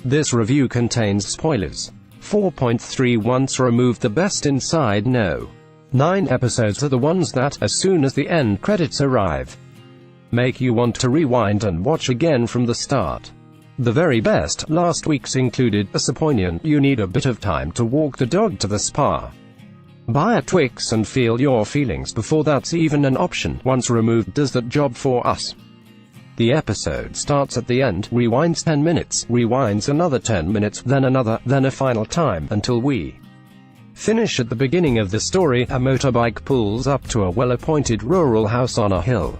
This review contains spoilers. 4.3 Once removed. The best Inside No. 9 episodes are the ones that, as soon as the end credits arrive, make you want to rewind and watch again from the start. The very best last week's included a so poignant you need a bit of time to walk the dog to the spa, buy a Twix and feel your feelings before that's even an option. Once removed does that job for us. The episode starts at the end, rewinds 10 minutes, rewinds another 10 minutes, then another, then a final time, until we finish at the beginning of the story. A motorbike pulls up to a well-appointed rural house on a hill.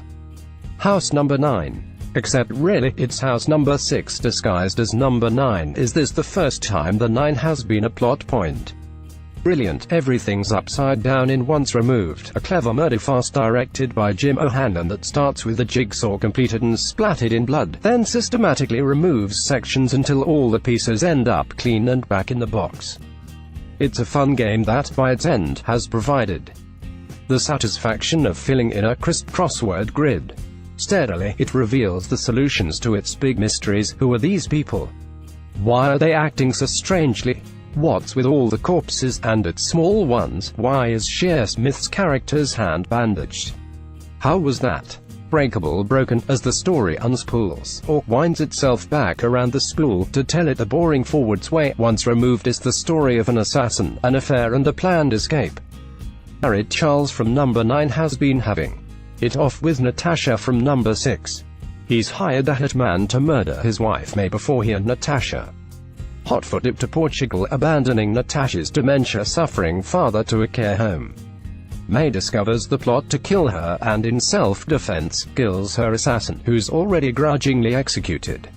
House number 9. Except really, it's house number 6 disguised as number 9. Is this the first time the 9 has been a plot point? Brilliant. Everything's upside down in Once Removed, a clever murder farce directed by Jim O'Hanlon that starts with the jigsaw completed and splattered in blood, then systematically removes sections until all the pieces end up clean and back in the box. It's a fun game that, by its end, has provided the satisfaction of filling in a crisp crossword grid. Steadily, it reveals the solutions to its big mysteries. Who are these people? Why are they acting so strangely? What's with all the corpses, and its small ones? Why is Sheer Smith's character's hand bandaged? How was that breakable broken, as the story unspools, or winds itself back around the spool, to tell it the boring forwards way? Once Removed is the story of an assassin, an affair and a planned escape. Jared Charles from number 9 has been having it off with Natasha from number 6. He's hired a hitman to murder his wife May before he and Natasha hotfoot it to Portugal, abandoning Natasha's dementia-suffering father to a care home. May discovers the plot to kill her, and in self-defense, kills her assassin, who's already grudgingly executed.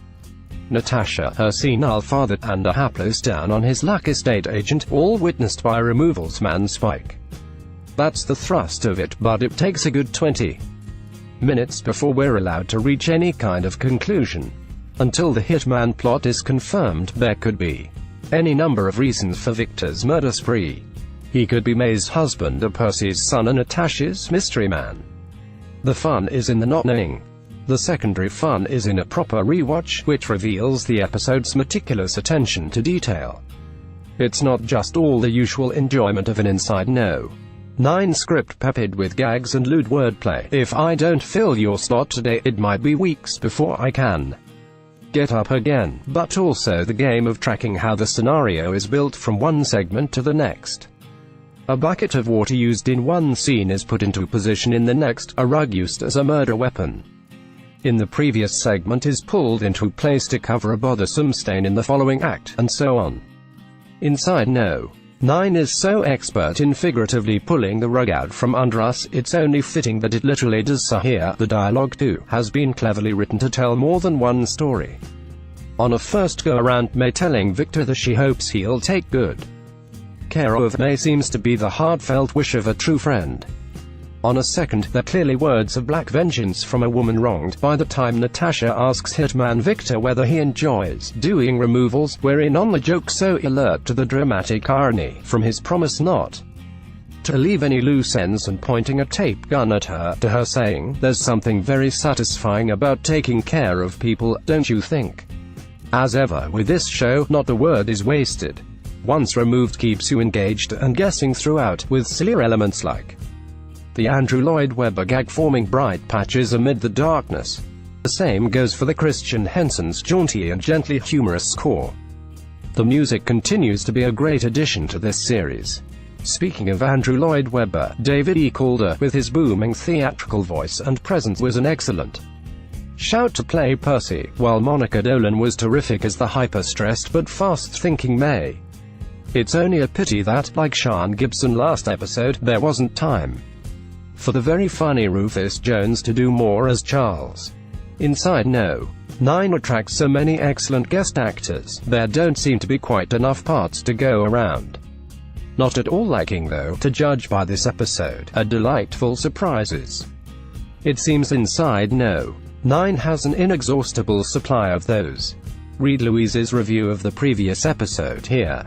Natasha, her senile father, and a hapless down-on-his-luck estate agent, all witnessed by removals man Spike. That's the thrust of it, but it takes a good 20 minutes before we're allowed to reach any kind of conclusion. Until the hitman plot is confirmed, there could be any number of reasons for Victor's murder spree. He could be May's husband, or Percy's son, and Natasha's mystery man. The fun is in the not knowing. The secondary fun is in a proper rewatch, which reveals the episode's meticulous attention to detail. It's not just all the usual enjoyment of an Inside No. 9 script peppered with gags and lewd wordplay. If I don't fill your slot today, it might be weeks before I can get up again. But also the game of tracking how the scenario is built from one segment to the next. A bucket of water used in one scene is put into position in the next, a rug used as a murder weapon in the previous segment is pulled into place to cover a bothersome stain in the following act, and so on. Inside No. 9 is so expert in figuratively pulling the rug out from under us, it's only fitting that it literally does so here. The dialogue, too, has been cleverly written to tell more than one story. On a first go-around, May telling Victor that she hopes he'll take good care of May seems to be the heartfelt wish of a true friend. On a second, they're clearly words of black vengeance from a woman wronged. By the time Natasha asks hitman Victor whether he enjoys doing removals, we're in on the joke, so alert to the dramatic irony from his promise not to leave any loose ends and pointing a tape gun at her, to her saying, "There's something very satisfying about taking care of people, don't you think?" As ever with this show, not a word is wasted. Once Removed keeps you engaged and guessing throughout, with sillier elements like the Andrew Lloyd Webber gag forming bright patches amid the darkness. The same goes for the Christian Henson's jaunty and gently humorous score. The music continues to be a great addition to this series. Speaking of Andrew Lloyd Webber, David E. Calder, with his booming theatrical voice and presence, was an excellent shout to play Percy, while Monica Dolan was terrific as the hyper-stressed but fast-thinking May. It's only a pity that, like Sean Gibson last episode, there wasn't time for the very funny Rufus Jones to do more as Charles. Inside No. 9 attracts so many excellent guest actors, there don't seem to be quite enough parts to go around. Not at all lacking, though, to judge by this episode, are delightful surprises. It seems Inside No. 9 has an inexhaustible supply of those. Read Louise's review of the previous episode here.